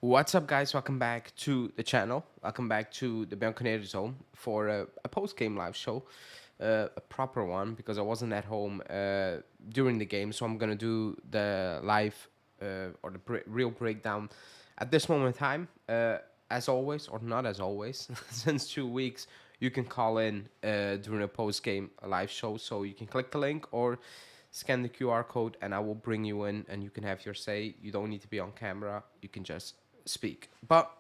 What's up, guys? Welcome back to the channel. Welcome back to the Bianconeri Zone for a post game live show, a proper one because I wasn't at home during the game, so I'm gonna do the live or the real breakdown at this moment in time. As always, or not as always, since 2 weeks, you can call in during a post game live show, so you can click the link or scan the QR code and I will bring you in and you can have your say. You don't need to be on camera. You can just speak. But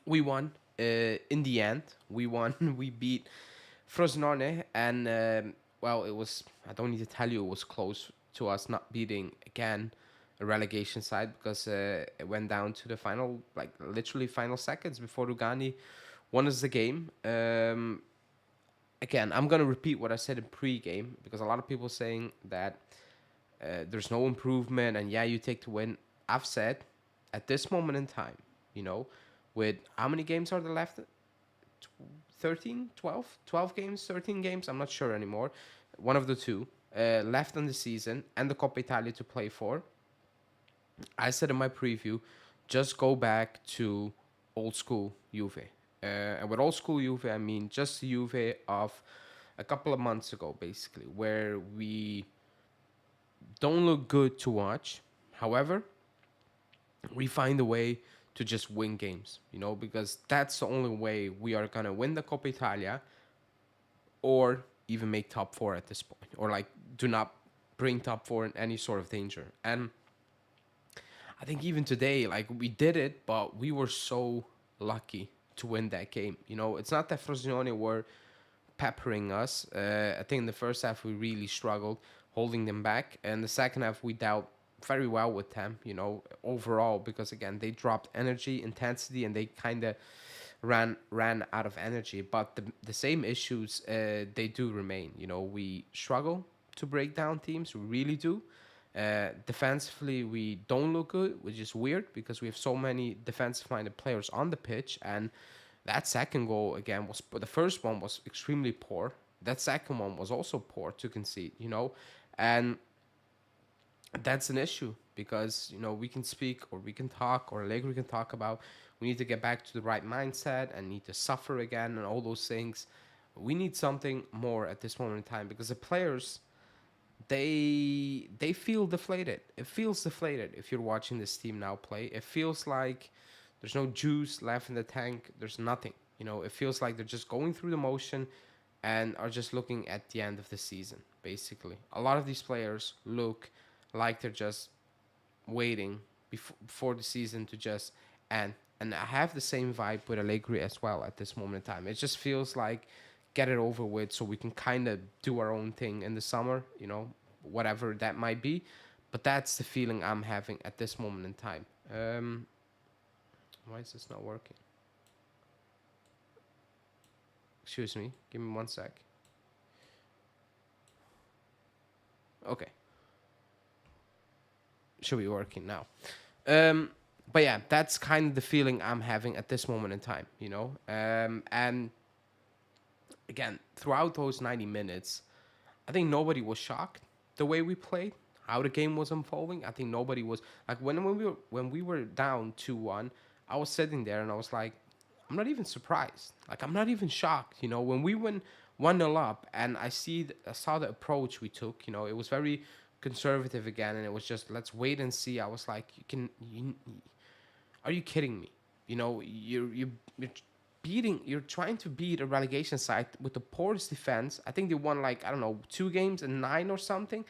we won in the end. We won. We beat Frosinone and well, it was. I don't need to tell you it was close to us not beating again a relegation side because it went down to the final, like literally final seconds before Rugani won us the game. Again, I'm gonna repeat what I said in pre-game because a lot of people saying that there's no improvement and yeah, you take the win. I've said at this moment in time, you know, with how many games are there left? 13, 12, 12 games, 13 games, I'm not sure anymore. One of the two left in the season and the Coppa Italia to play for. I said in my preview, just go back to old school Juve. And with old school Juve, I mean just the Juve of a couple of months ago, basically, where we don't look good to watch. However, we find a way to just win games, because that's the only way we are going to win the Coppa Italia or even make top four at this point, or like do not bring top four in any sort of danger. And I think even today, like we did it, but we were so lucky to win that game. It's not that Frosinone were peppering us. I think in the first half we really struggled holding them back, and the second half we dealt very well with them. Overall, because again they dropped energy, intensity, and they kind of ran out of energy. But the same issues they do remain. We struggle to break down teams. We really do. Defensively, we don't look good, which is weird because we have so many defensive-minded players on the pitch. And that second goal again was the first one was extremely poor. That second one was also poor to concede. And that's an issue because we can speak or we can talk or Allegri can talk about we need to get back to the right mindset and need to suffer again and all those things. We need something more at this moment in time because the players they feel deflated. It feels deflated if you're watching this team now play. It feels like there's no juice left in the tank. There's nothing. It feels like they're just going through the motion and are just looking at the end of the season, basically. A lot of these players look like they're just waiting before the season to just end. And I have the same vibe with Allegri as well at this moment in time. It just feels like get it over with so we can kind of do our own thing in the summer, whatever that might be. But that's the feeling I'm having at this moment in time. Why is this not working? Excuse me. Give me one sec. Okay. Should be working now. But yeah, that's kind of the feeling I'm having at this moment in time, And again, throughout those 90 minutes, I think nobody was shocked the way we played, how the game was unfolding. I think nobody was like when we were down 2-1, I was sitting there and I was like, I'm not even surprised. Like I'm not even shocked. When we went 1-0 up and I saw the approach we took. It was very conservative again, and it was just let's wait and see. I was like, are you kidding me? You're trying to beat a relegation side with the poorest defense. I think they won like I don't know 2 games and 9 or something.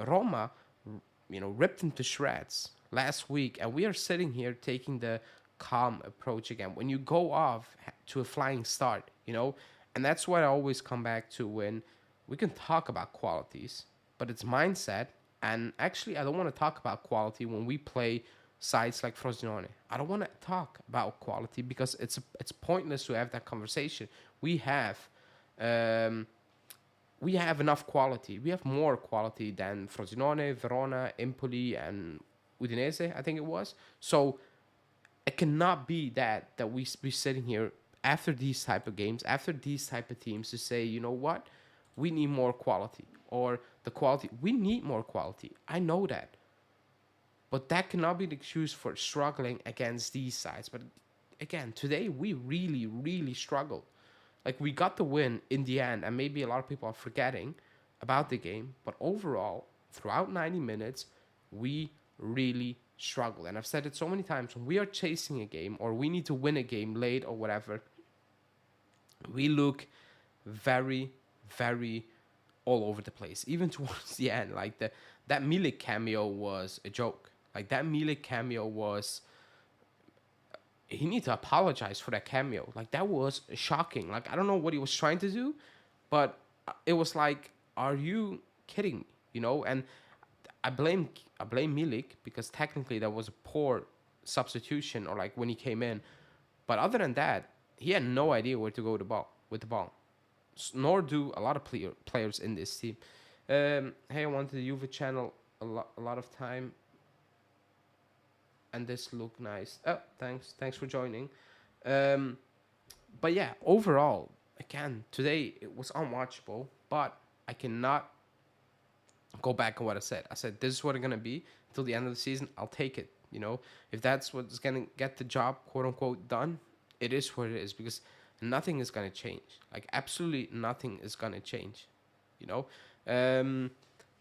Roma, ripped into shreds last week, and we are sitting here taking the calm approach again. When you go off to a flying start, and that's what I always come back to when we can talk about qualities, but it's mindset. And actually, I don't want to talk about quality when we play sides like Frosinone. I don't want to talk about quality because it's pointless to have that conversation. Um, we have enough quality. We have more quality than Frosinone, Verona, Empoli, and Udinese. I think it was. So it cannot be that we be sitting here after these type of games, after these type of teams to say, you know what, we need more quality or the quality. We need more quality. I know that. But that cannot be the excuse for struggling against these sides. But again, today we really, really struggled. Like we got the win in the end, and maybe a lot of people are forgetting about the game. But overall, throughout 90 minutes, we really struggled. And I've said it so many times, when we are chasing a game or we need to win a game late or whatever, we look very, very all over the place. Even towards the end, like that Milik cameo was a joke. Like that Milik cameo was, he need to apologize for that cameo. Like that was shocking. Like I don't know what he was trying to do, but it was like, are you kidding me? You know, and I blame Milik because technically that was a poor substitution or like when he came in. But other than that, he had no idea where to go with the ball. Nor do a lot of players in this team. Hey, I wanted the Juve channel a lot of time, and this looked nice. Oh, thanks for joining. Um, but yeah, overall, again, today it was unwatchable. But I cannot go back on what I said. I said this is what it's gonna be until the end of the season. I'll take it. You know, if that's what's gonna get the job, quote unquote, done, it is what it is because nothing is gonna change. Like absolutely nothing is gonna change. You know, um,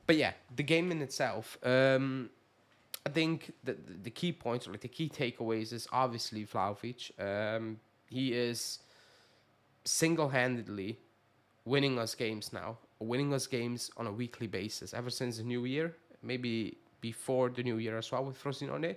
but yeah, the game in itself. I think the key points or like the key takeaways is obviously Vlahovic. He is single-handedly winning us games now, winning us games on a weekly basis ever since the new year, maybe before the new year as well with Frosinone.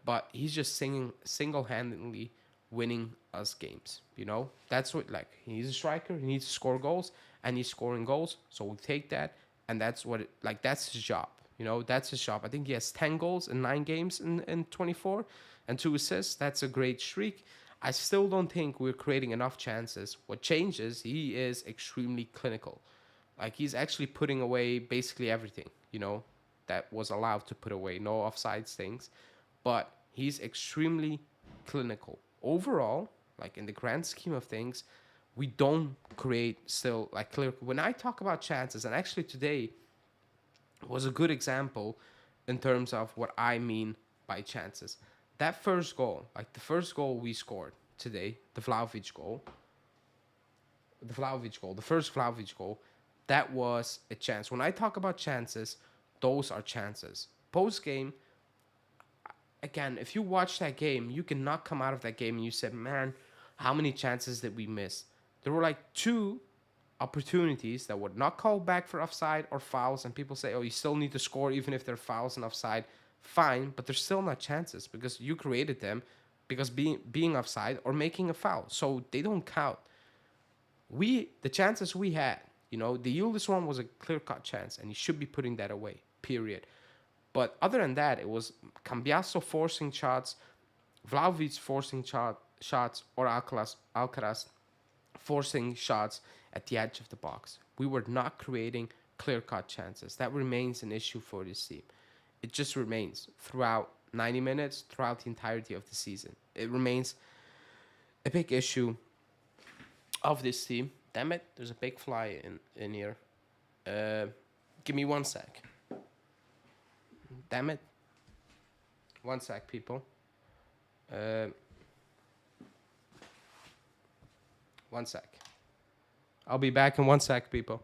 But he's just single-handedly winning us games. You know, that's what, like, he's a striker. He needs to score goals, and he's scoring goals. So we take that, and that's what that's his job. You know, that's his job. I think he has 10 goals in 9 games in 24 and 2 assists. That's a great streak. I still don't think we're creating enough chances. What changes, he is extremely clinical. Like he's actually putting away basically everything, you know, that was allowed to put away. No offsides things. But he's extremely clinical. Overall, like in the grand scheme of things, we don't create still like clear. When I talk about chances, and actually today was a good example in terms of what I mean by chances. That first goal, like the first goal we scored today, the first Vlahovic goal, that was a chance. When I talk about chances, those are chances. Post game, again, if you watch that game, you cannot come out of that game and you said, man, how many chances did we miss? There were like two opportunities that were not called back for offside or fouls, and people say, oh, you still need to score even if they're fouls and offside. Fine, but they're still not chances because you created them because being offside or making a foul. So they don't count. The chances we had, you know, the Yildiz one was a clear-cut chance, and you should be putting that away, period. But other than that, it was Cambiasso forcing shots, Vlahovic forcing shots, or Alcaraz forcing shots at the edge of the box. We were not creating clear-cut chances. That remains an issue for this team. It just remains throughout 90 minutes, throughout the entirety of the season. It remains a big issue of this team. Damn it, there's a big fly in here. Give me 1 sec. Damn it. 1 sec, people. 1 sec. I'll be back in 1 sec, people.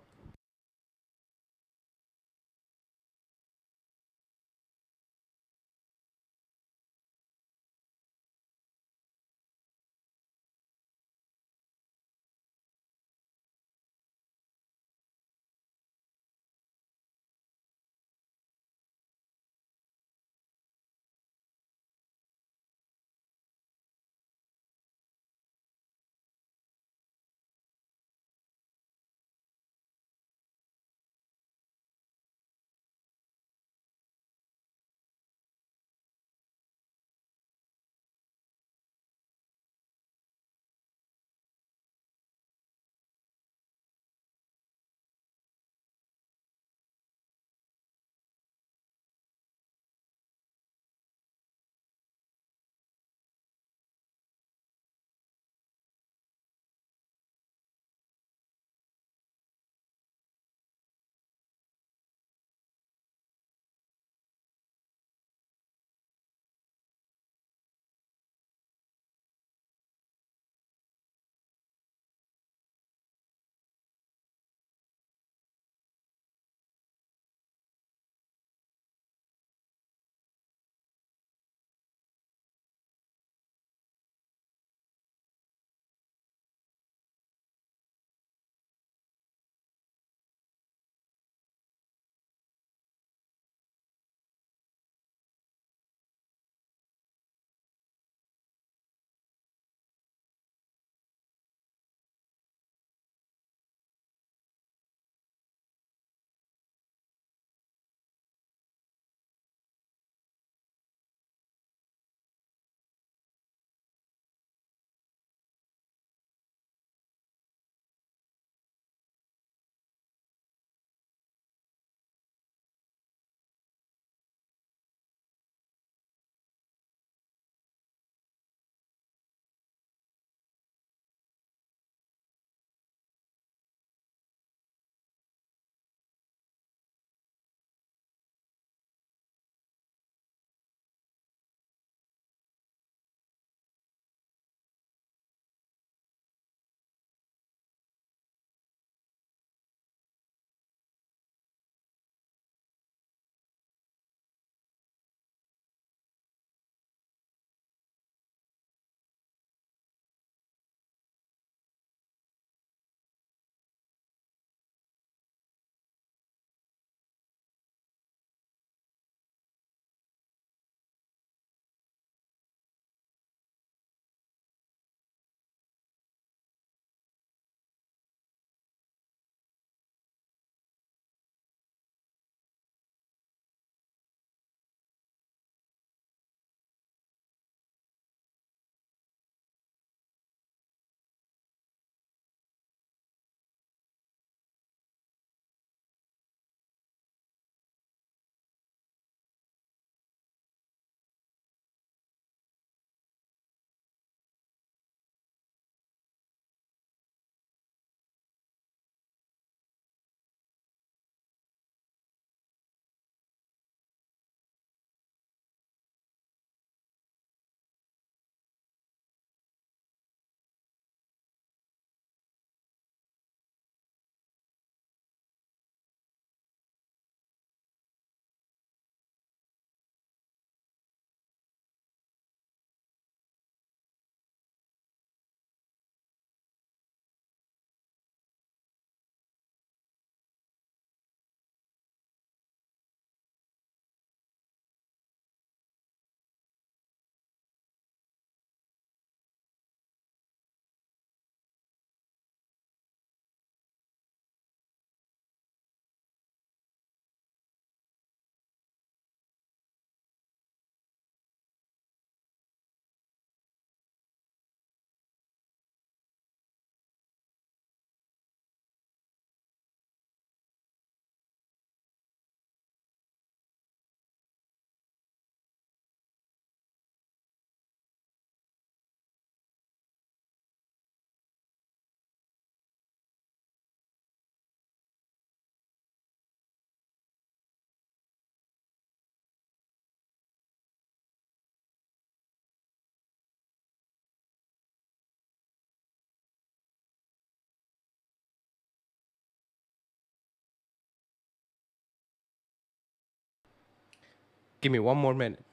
Give me one more minute.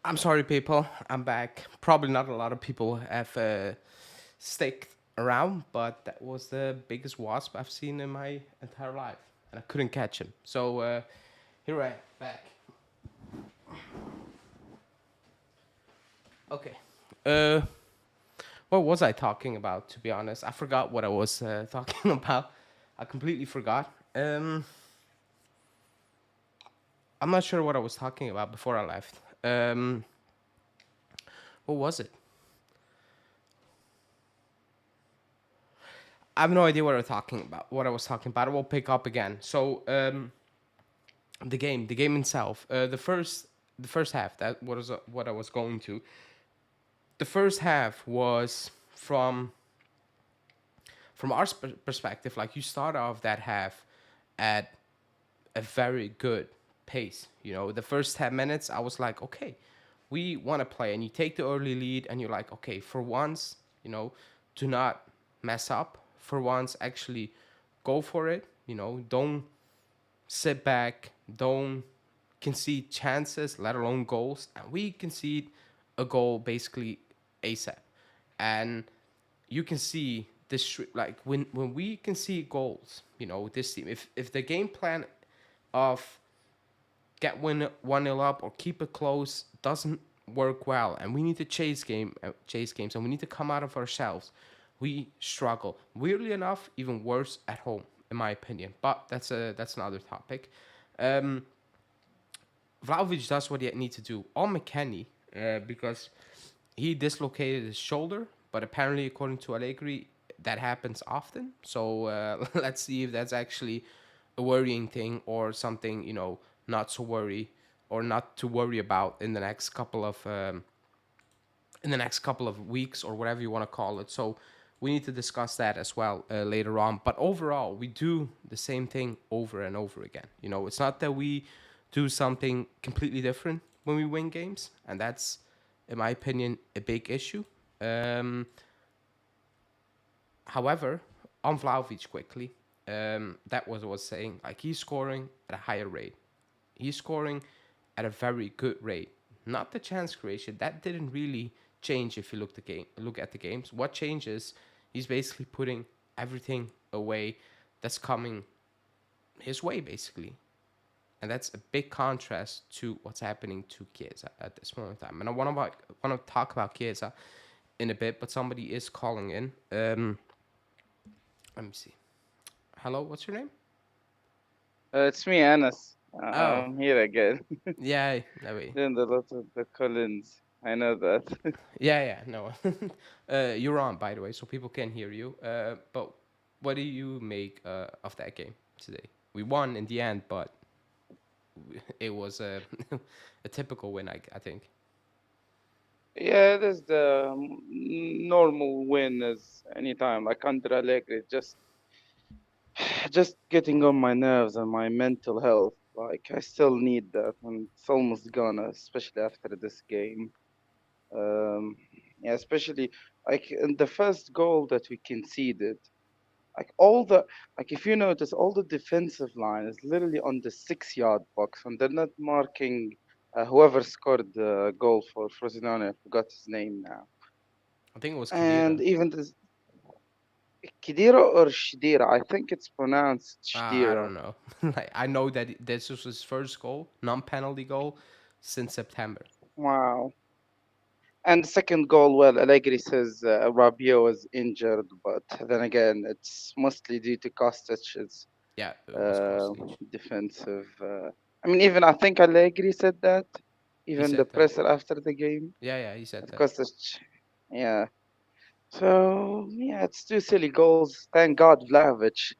I'm sorry, people. I'm back. Probably not a lot of people have sticked around, but that was the biggest wasp I've seen in my entire life, and I couldn't catch him. So here I am, back. Okay. Uh, what was I talking about? To be honest, I forgot what I was talking about. I completely forgot. I'm not sure what I was talking about before I left. What was it? I have no idea what I'm talking about. What I was talking about. I will pick up again. So the game itself, the first half. That was what I was going to. The first half was from our perspective. Like you start off that half at a very good pace. You know, the first 10 minutes, I was like, okay, we want to play, and you take the early lead, and you're like, okay, for once, you know, do not mess up. For once, actually go for it. You know, don't sit back, don't concede chances, let alone goals. And we concede a goal basically ASAP. And you can see this like when we concede goals, you know, this team, if the game plan of get 1-0 up or keep it close doesn't work well, and we need to chase games, and we need to come out of ourselves, we struggle. Weirdly enough, even worse at home, in my opinion. But that's another topic. Um, Vlahovic does what he needs to do. On McKennie, because he dislocated his shoulder, but apparently, according to Allegri, that happens often. So let's see if that's actually a worrying thing or something, you know, not to worry or not to worry about in the next couple of weeks or whatever you want to call it. So we need to discuss that as well later on. But overall, we do the same thing over and over again. You know, it's not that we do something completely different when we win games, and that's, in my opinion, a big issue. Um, However, on Vlahovic quickly, that was what I was saying. Like he's scoring at a higher rate. He's scoring at a very good rate. Not the chance creation that didn't really change if you look at the games. What changes? He's basically putting everything away that's coming his way, basically, and that's a big contrast to what's happening to Chiesa at this moment in time. And I want to talk about Chiesa in a bit, but somebody is calling in. Let me see. Hello, what's your name? It's me, Anas. Oh, I'm here again. yeah, no way. Doing a lot of the Collins. I know that. Yeah, no. You're on, by the way, so people can hear you. But what do you make of that game today? We won in the end, but it was a a typical win, I think. Yeah, it is the normal win as anytime. Like under Allegri, just getting on my nerves and my mental health. Like I still need that, and it's almost gone, especially after this game. Um, yeah, especially like in the first goal that we conceded. Like all the like if you notice all the defensive line is literally on the 6 yard box and they're not marking whoever scored the goal for Frosinone. I forgot his name now. I think it was And Khedira. even this Kidira or Shidira, I think it's pronounced I Shidira. don't know. Like I know that this was his first goal, non-penalty goal, since September. Wow. And the second goal, well, Allegri says Rabiot is injured, but then again, it's mostly due to Kostic's Yeah, it was uh, Kostic. defensive. I mean, even I think Allegri said that, He even the said that. presser after the game. Yeah, he said That that. Kostic, yeah. So yeah, it's two silly goals. Thank God Vlahovic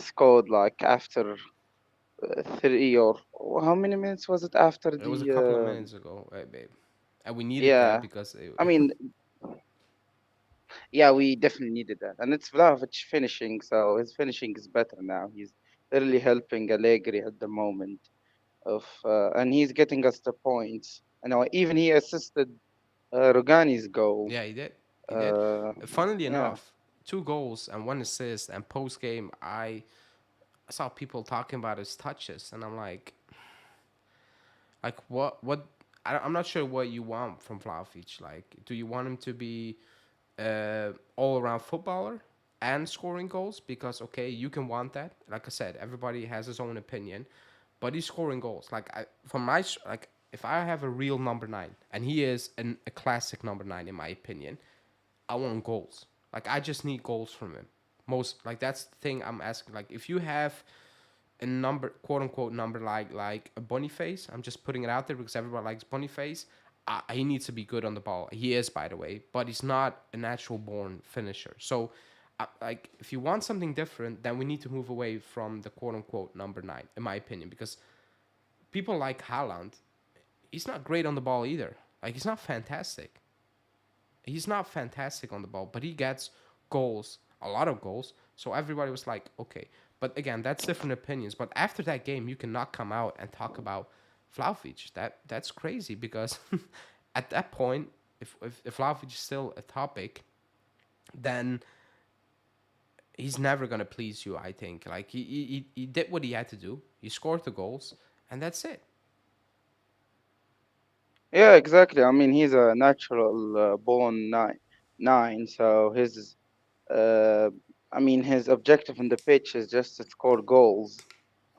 scored like after 3 or how many minutes was it after It was a the? couple of minutes ago, babe, and we needed that Yeah, because it, I mean, yeah, we definitely needed that, and it's Vlahovic finishing, so his finishing is better now. He's really helping Allegri at the moment and he's getting us the points. You know, even he assisted Rogani's goal. yeah, he did. He did. Uh, Funnily yeah, enough, 2 goals and 1 assist, and post game, I saw people talking about his touches, and I'm like what? I'm not sure what you want from Vlahovic. Like, do you want him to be all around footballer and scoring goals? Because okay, you can want that. Like I said, everybody has his own opinion, but he's scoring goals. Like from like if I have a real number 9, and he is a classic number 9 in my opinion, I want goals. Like I just need goals from him. Most like that's the thing I'm asking. Like if you have a number, quote unquote number like a Boniface, I'm just putting it out there because everybody likes Boniface. He needs to be good on the ball. He is, by the way, but he's not a natural born finisher. So like if you want something different, then we need to move away from the quote unquote number nine, in my opinion, because people like Haaland, he's not great on the ball either. Like he's not fantastic. He's not fantastic on the ball, but he gets goals, a lot of goals. So everybody was like, okay. But again, that's different opinions. But after that game, you cannot come out and talk about Vlahovic. That's crazy because at that point, if Vlahovic is still a topic, then he's never gonna please you. I think like he did what he had to do. He scored the goals, and that's it. Yeah, exactly. I mean, he's a natural born nine, so his uh, I mean, his objective on the pitch is just to score goals.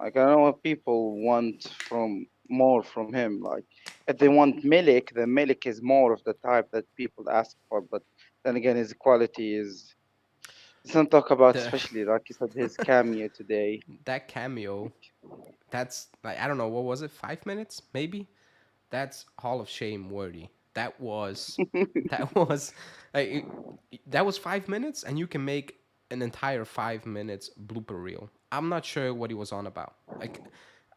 Like I know what people want from more from him. Like if they want Milik, then Milik is more of the type that people ask for. But then again, his quality is it's not talk about, The especially like you said, his cameo today. that cameo, that's like I don't know what was it, 5 minutes maybe. That's Hall of Shame worthy. That was like that was 5 minutes, and you can make an entire 5 minutes blooper reel. I'm not sure what he was on about. Like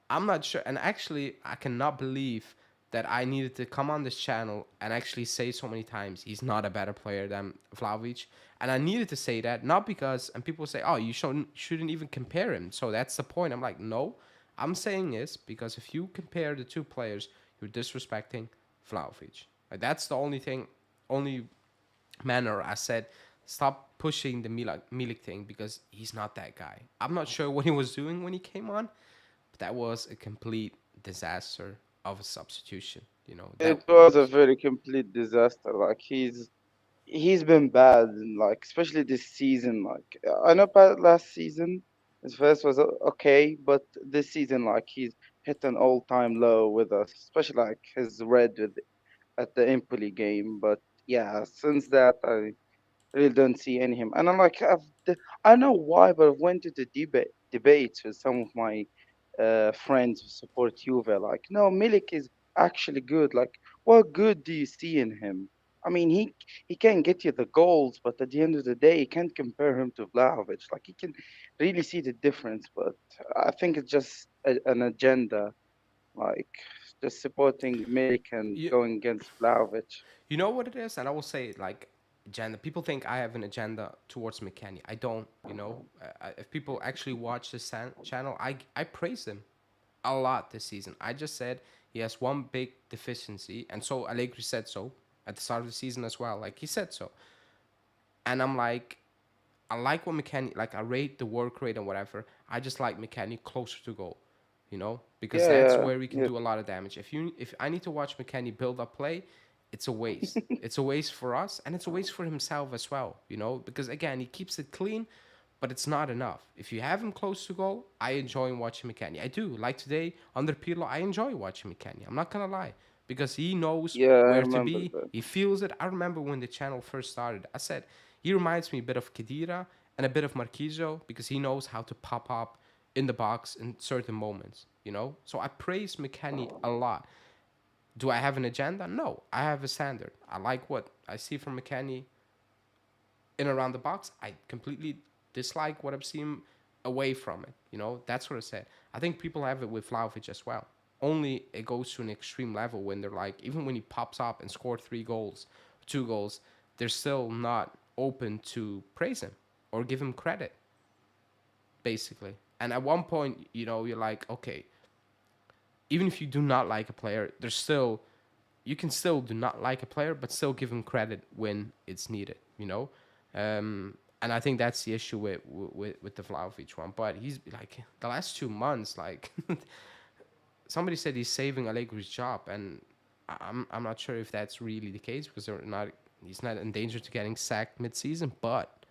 I'm not sure, and actually, I cannot believe that I needed to come on this channel and actually say so many times he's not a better player than Vlahovic, and I needed to say that not because and people say, oh, you shouldn't even compare him. So that's the point. I'm like, no, I'm saying this because if you compare the two players, you're disrespecting Vlahovic. Like that's the only thing, only manner I said. Stop pushing the Milik thing because he's not that guy. I'm not sure what he was doing when he came on, but that was a complete disaster of a substitution. You know, that It was a was. very complete disaster. Like he's been bad, like especially this season. Like I know about last season, his first was okay, but this season, like he's hit an all-time low with us, especially like his red with at the Empoli game. But yeah, since that, I really don't see any him. And I'm like, I know why, but I went to the debates with some of my friends who support Juve. Like, no, Milik is actually good. Like, what good do you see in him? I mean, he can get you the goals, but at the end of the day, you can't compare him to Vlahovic. Like, he can really see the difference. But I think it's just an agenda, like just supporting Milik and You, going against Vlahovic. you know what it is? And I will say, like, agenda. People think I have an agenda towards McKennie. I don't, you know. If people actually watch this channel, I praise him a lot this season. I just said he has one big deficiency, and so Allegri said so at the start of the season as well. Like, he said so. And I'm like, I like what McKennie like. I rate the work rate and whatever. I just like McKennie closer to goal, you know, because Yeah, that's yeah, where we can yeah. do a lot of damage. If I need to watch McKennie build up play, it's a waste. It's a waste for us, and it's a waste for himself as well, you know, because again he keeps it clean, but it's not enough. If you have him close to goal, I enjoy watching McKennie. I do. Like today under Pirlo, I enjoy watching McKennie. I'm not gonna lie because he knows Yeah, I where to remember be. that. He feels it. I remember when the channel first started. I said he reminds me a bit of Khedira and a bit of Marquisio because he knows how to pop up in the box in certain moments, you know? So I praise McKennie a lot. Do I have an agenda? No, I have a standard. I like what I see from McKennie in around the box. I completely dislike what I've seen away from it. You know, that's what I said. I think people have it with Vlahovic as well. Only it goes to an extreme level when they're like, even when he pops up and scored 3 goals, 2 goals, they're still not open to praise him or give him credit, basically. And at one point, you know, you're like, okay, even if you do not like a player, there's still you can still do not like a player, but still give him credit when it's needed. You know, and I think that's the issue with the Vlahovic one. But he's like the last 2 months, like somebody said he's saving Allegri's job, and I'm not sure if that's really the case because they're not. He's not in danger to getting sacked mid-season, but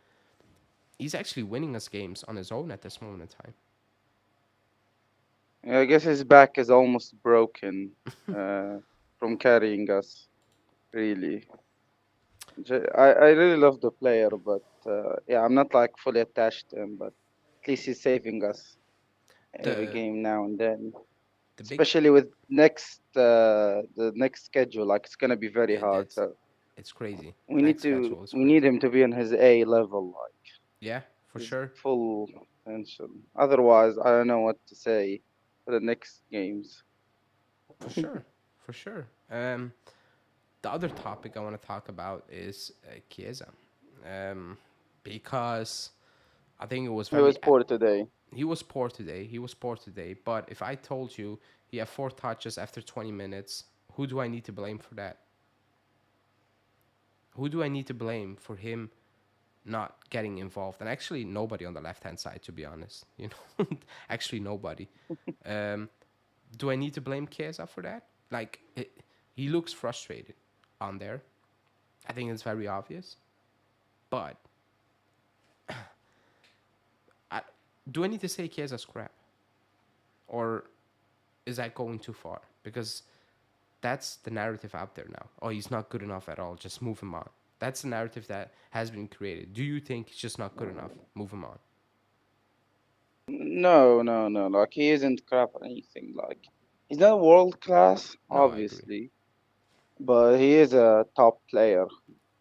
he's actually winning us games on his own at this moment in time. Yeah, I guess his back is almost broken uh, from carrying us. Really, I really love the player, but yeah, I'm not like fully attached to him. But at least he's saving us every The game now and then. the big Especially with the next schedule, like it's gonna be very it, hard. it's So it's crazy. we need Next to schedule is we need crazy. him to be on his A level. Like. Yeah, for his sure. full potential. Otherwise, I don't know what to say for the next games. For sure. For sure. The other topic I want to talk about is Chiesa. Um, because I think it was He was poor today. he was poor today. He was poor today. But if I told you he had 4 touches after 20 minutes, who do I need to blame for that? Who do I need to blame for him not getting involved? And actually, nobody on the left hand side, to be honest. You know, actually nobody. Um, do I need to blame Chiesa for that? Like, he looks frustrated on there. I think it's very obvious. But I, do I need to say Chiesa's crap, or is that going too far? Because that's the narrative out there now. Oh, he's not good enough at all. Just move him on. That's the narrative that has been created. Do you think he's just not good enough? Move him on. No, no, no. Like he isn't crap or anything. Like he's not world class, No, I agree. obviously, but he is a top player.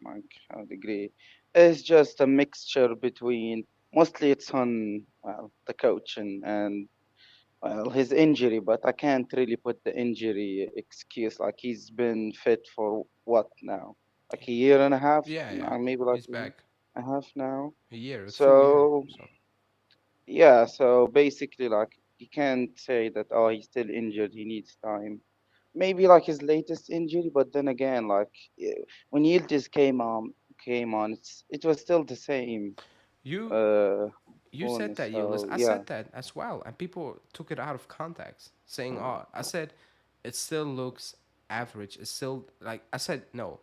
Like I would agree. It's just a mixture between mostly it's on well the coach and well his injury, but I can't really put the injury excuse. Like he's been fit for what now? Like a year and a half, Yeah, yeah. maybe like He's a year back and a half now. a year, a full year. So So yeah, so basically, like you can't say that oh he's still injured, he needs time. Maybe like his latest injury, but then again, like when Yildiz came on, it was still the same you uh you said bonus. that, Yildiz. So I yeah, said that as well, and people took it out of context, saying, "Oh, I said it still looks average. It's still like I said no.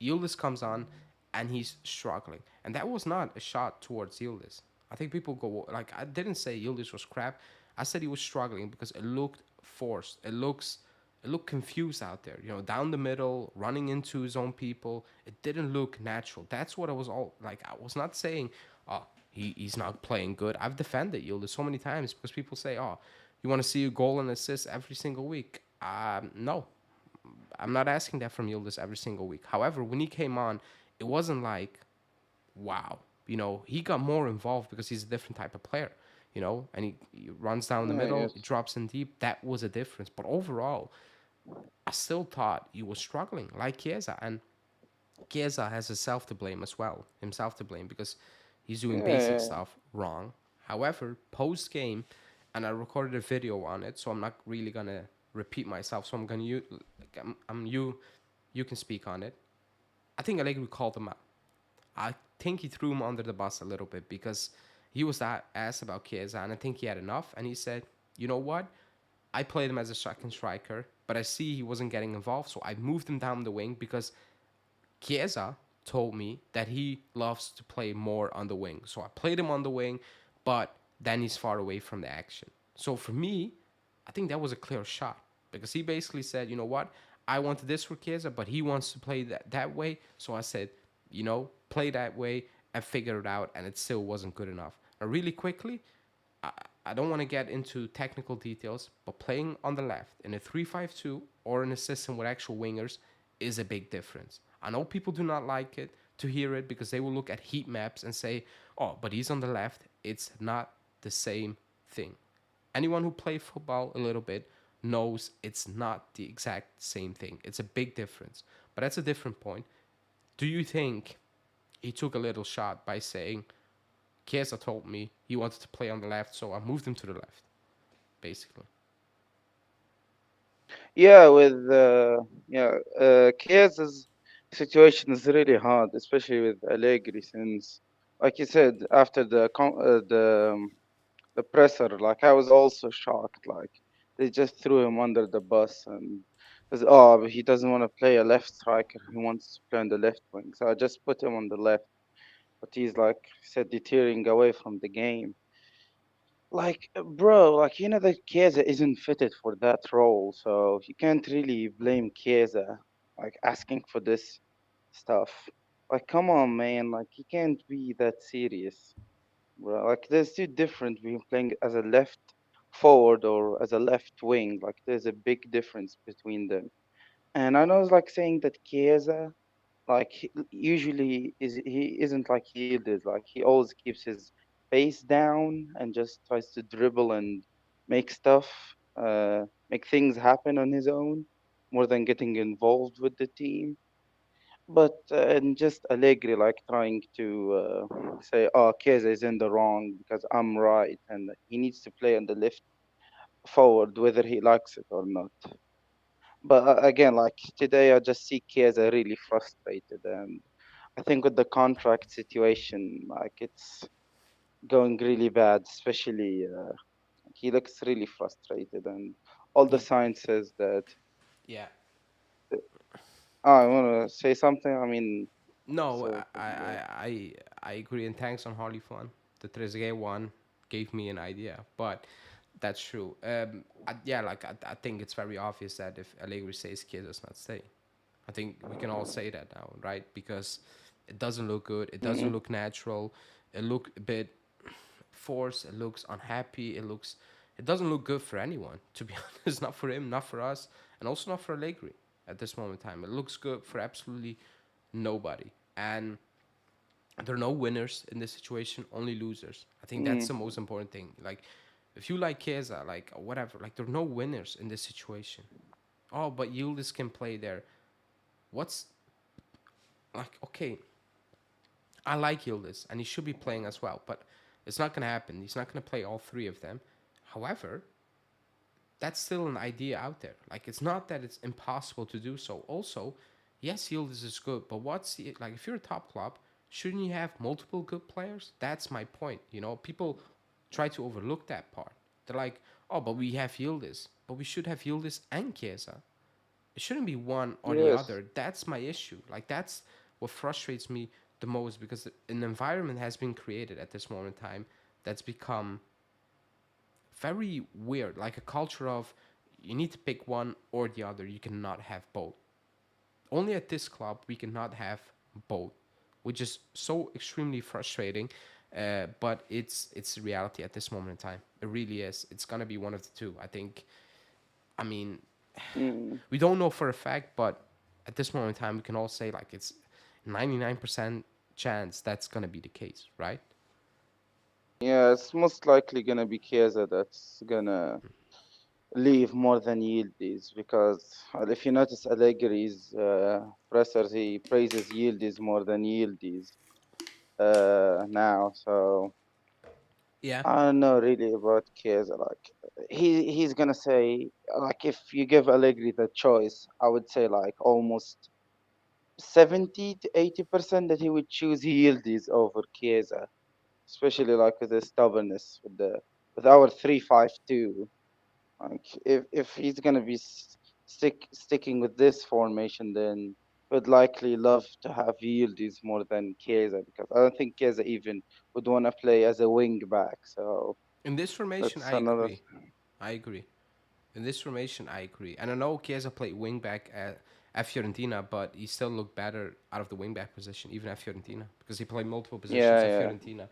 Yildiz comes on and he's struggling. And that was not a shot towards Yildiz. I think people go like I didn't say Yildiz was crap. I said he was struggling because it looked forced. It looked confused out there. You know, down the middle, running into his own people. It didn't look natural. That's what I was all like. I was not saying, oh, he's not playing good. I've defended Yildiz so many times because people say, oh, you want to see a goal and assist every single week. No, I'm not asking that from Yildiz every single week. However, when he came on, it wasn't like, wow, you know, he got more involved because he's a different type of player, you know, and he runs down the yeah, middle, he yes, drops in deep. That was a difference. But overall, I still thought he was struggling like Chiesa. And Chiesa has himself to blame as well, himself to blame because he's doing basic yeah, stuff wrong. However, post game, and I recorded a video on it, so I'm not really gonna repeat myself. So I'm gonna you, you can speak on it. I think Allegri called him out. I think he threw him under the bus a little bit because he was that asked about Chiesa, and I think he had enough, and he said, you know what? I played him as a second striker, but I see he wasn't getting involved, so I moved him down the wing because Chiesa told me that he loves to play more on the wing. So I played him on the wing, but then he's far away from the action. So for me, I think that was a clear shot because he basically said, you know what, I wanted this for Chiesa, but he wants to play that way. So I said, you know, play that way and figure it out, and it still wasn't good enough. Now, really quickly, I, I don't want to get into technical details, but playing on the left in a 3-5-2 or in a system with actual wingers is a big difference. I know people do not like it to hear it because they will look at heat maps and say, oh, but he's on the left. It's not the same thing. Anyone who played football a little bit knows it's not the exact same thing. It's a big difference. But that's a different point. Do you think he took a little shot by saying, Chiesa told me he wanted to play on the left, so I moved him to the left, basically. yeah. With Chiesa's situation is really hard, especially with Allegri, since like you said after the presser. Like I was also shocked. Like they just threw him under the bus and because oh he doesn't want to play a left striker. He wants to play on the left wing. So I just put him on the left. But he's like said deterring away from the game. Like bro, like you know that Chiesa isn't fitted for that role, so you can't really blame Chiesa like asking for this stuff. Like come on man, like you can't be that serious. Bro, like there's two different between playing as a left forward or as a left wing. Like there's a big difference between them. And I know it's like saying that Chiesa. like usually is he isn't like yielded. Like he always keeps his face down and just tries to dribble and make stuff, make things happen on his own more than getting involved with the team. But and just Allegri like trying to say, "Oh, Chiesa is in the wrong because I'm right, and he needs to play on the left forward whether he likes it or not." But again, like today, I just see Chiesa really frustrated, and I think with the contract situation, like it's going really bad. Especially, he looks really frustrated, and all the Ye- signs says that. Yeah. Oh, I want to say something. I mean, No, so I agree, and thanks on Harley Fun. The Trezeguet one gave me an idea, but that's true. Yeah, like I think it's very obvious that if Allegri says Chiesa's not staying, I think we can all say that now, right? Because it doesn't look good. It doesn't mm-mm. look natural. It look a bit forced. It looks unhappy. It doesn't look good for anyone, to be honest. Not for him, not for us, and also not for Allegri at this moment in time. It looks good for absolutely nobody. And there are no winners in this situation, only losers. I think that's the Mm. most important thing. Like, if you like Chiesa, like whatever, like there are no winners in this situation. Oh, but Yildiz can play there. What's like okay? I like Yildiz, and he should be playing as well, but it's not gonna happen. He's not gonna play all three of them. However, that's still an idea out there. Like it's not that it's impossible to do so. Also, yes, Yildiz is good, but what's the like if you're a top club, shouldn't you have multiple good players? That's my point. You know, people try to overlook that part. They're like, oh, but we have Yildiz, but we should have Yildiz and Chiesa. It shouldn't be one or the Yes. other. That's my issue. Like that's what frustrates me the most because an environment has been created at this moment in time that's become very weird, like a culture of you need to pick one or the other. You cannot have both. Only at this club we cannot have both, which is so extremely frustrating. But it's reality at this moment in time. It really is. It's gonna be one of the two. I think. I mean, Mm. we don't know for a fact, but at this moment in time, we can all say like it's 99% chance that's gonna be the case, right? Yeah, it's most likely gonna be Chiesa that's gonna leave more than Yildiz because if you notice Allegri's pressers, he praises Yildiz more than Yildiz now. So Yeah. I don't know really about Chiesa. Like he's gonna say like if you give Allegri the choice, I would say like almost 70 to 80% that he would choose Yildiz over Chiesa, especially like with the stubbornness with our 3-5-2. Like if he's gonna be sticking with this formation, then would likely love to have Yildiz more than Chiesa because I don't think Chiesa even would want to play as a wing back. So In this formation, that's I another. agree. I agree. In this formation, I agree. And I know Chiesa played wingback at Fiorentina, but he still looked better out of the wingback position, even at Fiorentina, because he played multiple positions Yeah, at yeah. Fiorentina.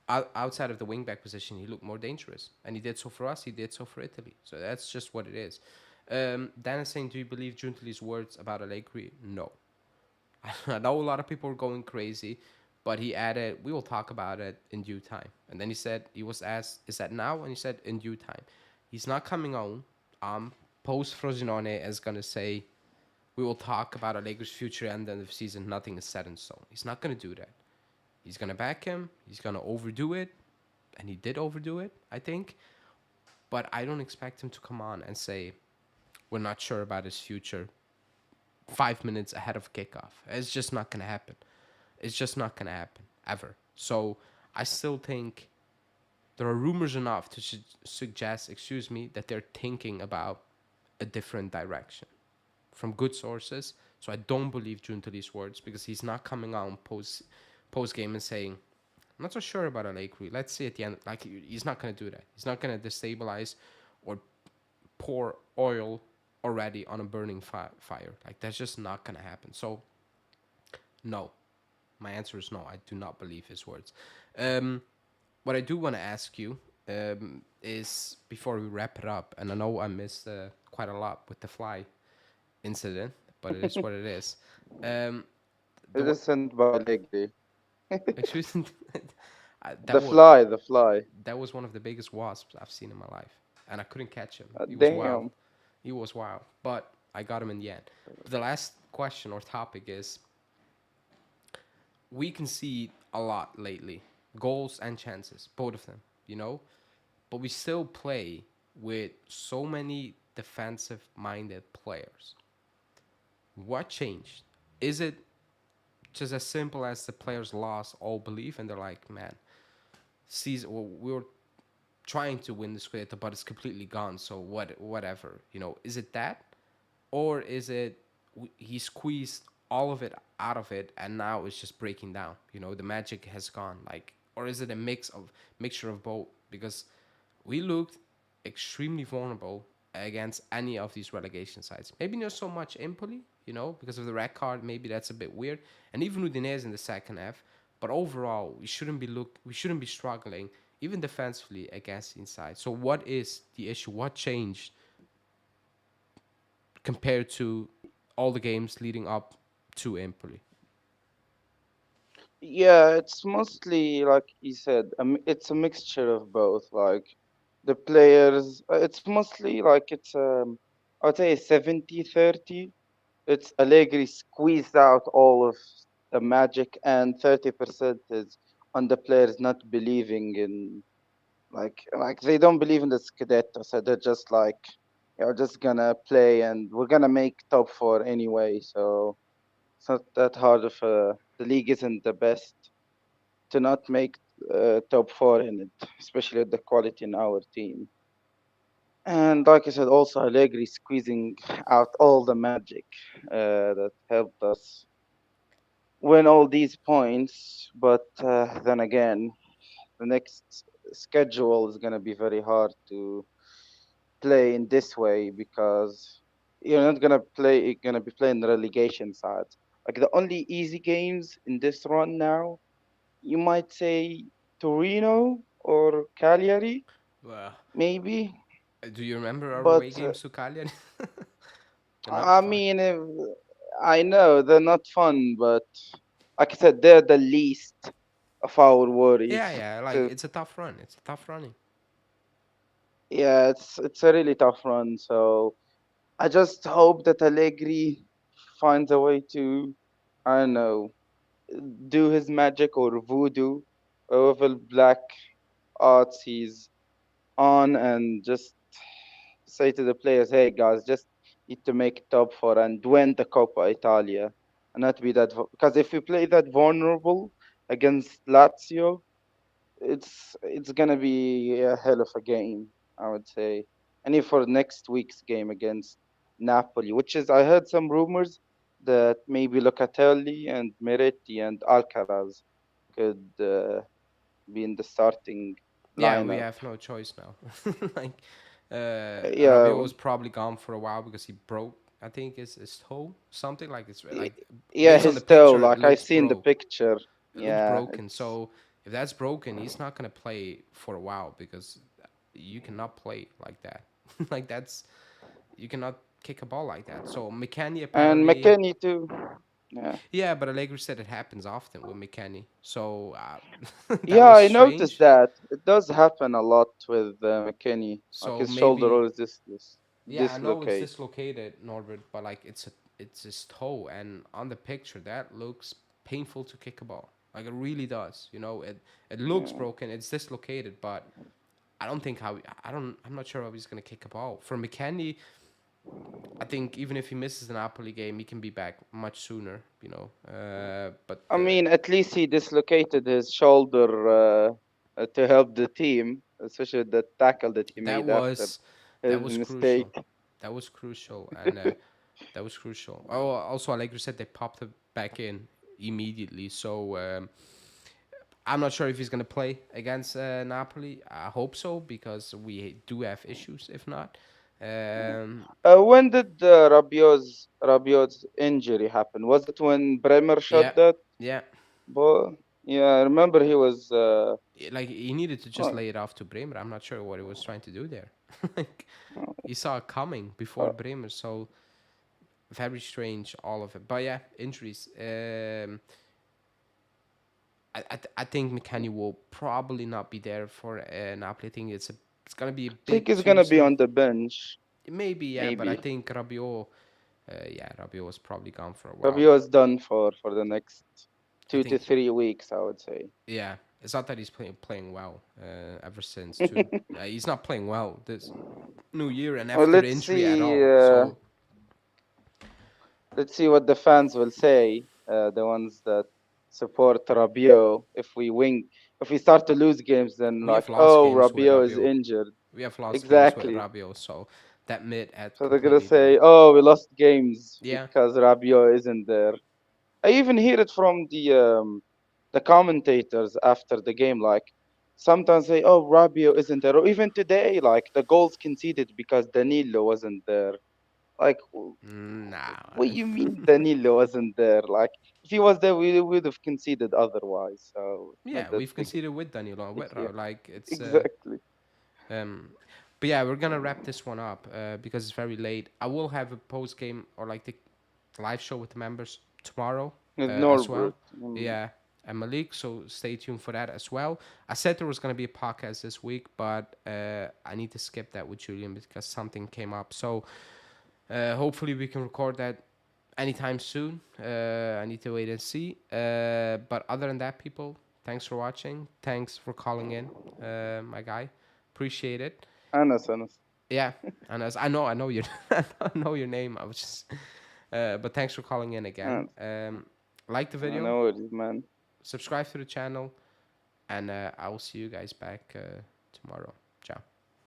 Outside of the wingback position, he looked more dangerous. And he did so for us, he did so for Italy. So that's just what it is. Dan is saying, do you believe Giuntoli's words about Allegri? No. I know a lot of people are going crazy, but he added, "We will talk about it in due time." And then he said he was asked, "Is that now?" And he said, "In due time." He's not coming on. Post Frosinone is gonna say, "We will talk about Allegri's future and then the season. Nothing is set in stone." He's not gonna do that. He's gonna back him. He's gonna overdo it, and he did overdo it, I think. But I don't expect him to come on and say, "We're not sure about his future." 5 minutes ahead of kickoff. It's just not gonna happen. It's just not gonna happen ever. So I still think there are rumors enough to suggest, excuse me, that they're thinking about a different direction from good sources. So I don't believe Giuntoli's words because he's not coming out post game and saying, "I'm not so sure about Allegri. Let's see at the end." Like he's not gonna do that. He's not gonna destabilize or pour oil already on a burning fire. Like that's just not gonna happen. So no, my answer is no. I do not believe his words. Um, what I do want to ask you is before we wrap it up, and I know I missed quite a lot with the fly incident, but it is what it is. Um, the It is sent by Allegri. excuse me, The fly, the fly. that was one of the biggest wasps I've seen in my life, and I couldn't catch him. He was wild. Damn. He was wild, but I got him in the end. But the last question or topic is: we concede a lot lately, goals and chances, both of them. You know, but we still play with so many defensive-minded players. What changed? Is it just as simple as the players lost all belief and they're like, man, season well, we were trying to win the Scudetto, but it's completely gone. So whatever, you know. Is it that, or is it he squeezed all of it out of it, and now it's just breaking down? You know, the magic has gone. Like, or is it a mixture of both? Because we looked extremely vulnerable against any of these relegation sides. Maybe not so much Empoli, you know, because of the red card. Maybe that's a bit weird. And even Udinese in the second half. But overall, we shouldn't be struggling even defensively against the inside. So what is the issue? What changed compared to all the games leading up to Empoli? Yeah, it's mostly like you said, it's a mixture of both. Like the players, it's mostly like I'd say 70-30. It's Allegri squeezed out all of the magic, and 30% is on the players not believing in like they don't believe in the Scudetto, so they're just like, you're just gonna play and we're gonna make top four anyway. So it's not that hard of the league isn't the best to not make top four in it, especially with the quality in our team. And like I said, also Allegri squeezing out all the magic that helped us win all these points. But then again, the next schedule is going to be very hard to play in this way because you're not going to play, you're going to be playing the relegation sides. Like the only easy games in this run now, you might say Torino or Cagliari, Well, maybe. do you remember our away But games to Cagliari? They're not I fun. mean, I know they're not fun, but like I said, they're the least of our Yeah, worries. yeah. Like 'Cause, it's a tough run. It's a tough running. yeah, it's a really tough run. So I just hope that Allegri finds a way to, I don't know, do his magic or voodoo, whatever black arts he's on, and just say to the players, "Hey guys, just need to make top four and win the Coppa Italia, and not be that because if we play that vulnerable against Lazio, it's gonna be a hell of a game, I would say. And if for next week's game against Napoli, which is I heard some rumors that maybe Locatelli and Meretti and Alcaraz could be in the starting Yeah, we lineup. have no choice now. Like, Rabiot Yeah, was probably gone for a while because he broke. I think his toe, something like it's y- like yeah, based on the his toe. picture, it Like I looks seen the broke. picture. It looks Yeah, broken. it's So if that's broken, he's not gonna play for a while because you cannot play like that. Like that's you cannot kick a ball like that. So McKennie and apparently, McKennie too. Yeah. yeah, but Allegri said it happens often with McKennie. So that Yeah, was I noticed strange. that. It does happen a lot with McKinney. Like So his shoulder maybe always yeah, I know it's dislocate. dislocated, Norbert, but like it's his toe, and on the picture that looks painful to kick a ball. Like it really does. You know, it looks Yeah. broken, it's dislocated, but I don't think how I'm not sure how he's gonna kick a ball. For McKennie, I think even if he misses the Napoli game, he can be back much sooner. You know, but I mean, at least he dislocated his shoulder to help the team, especially the tackle that he that made after was that his was mistake. crucial. That was crucial, and that was crucial. Oh, also Allegri said they popped it back in immediately. So I'm not sure if he's gonna play against Napoli. I hope so because we do have issues. If not, Yeah. um, When did Rabiot's injury happen? Was it when Bremer yeah, shot that yeah. ball? Yeah, I remember he was. Like he needed to just Oh, lay it off to Bremer. I'm not sure what he was trying to do there. Like he saw it coming before uh, Bremer, so very strange, all of it. But yeah, injuries. I think McKennie will probably not be there for Napoli. I think it's gonna be a I think bit he's too gonna be soon. on the bench, Maybe, yeah, but I maybe. think Rabiot, yeah, Rabiot was probably gone for a while. Rabiot is done for the next I two to think, 3 weeks, I would say. yeah, it's not that he's playing well. Ever since too, he's not playing well this New Year and Well, after the injury at all. So let's see what the fans will say. The ones that support Rabiot. If we start to lose games, then we have like, lost oh, games with Rabiot is Rabiot. injured. We have lost games with Exactly. Rabiot. So that mid had So they're gonna completely done. say, oh, we lost games Yeah, because Rabiot isn't there. I even hear it from the commentators after the game, like sometimes say, "Oh, Rabiot isn't there," or even today, like the goals conceded because Danilo wasn't there. Like, nah. what you mean Danilo wasn't there? Like, if he was there, we would have conceded otherwise. So it's not Yeah, that we've big conceded with Danilo and a with deal. like it's Exactly. um but yeah, we're gonna wrap this one up because it's very late. I will have a post game or like the live show with the members tomorrow With as well. Norbert. Yeah, and Malik, so stay tuned for that as well. I said there was gonna be a podcast this week, but I need to skip that with Julian because something came up. So hopefully we can record that anytime soon. I need to wait and see. But other than that, people, thanks for watching. Thanks for calling in, my guy. Appreciate it. Anas. Yeah, and as I know your, I know your name. I was just, but thanks for calling in again. Anas. Like the I video, know it, man. subscribe to the channel, and I will see you guys back tomorrow.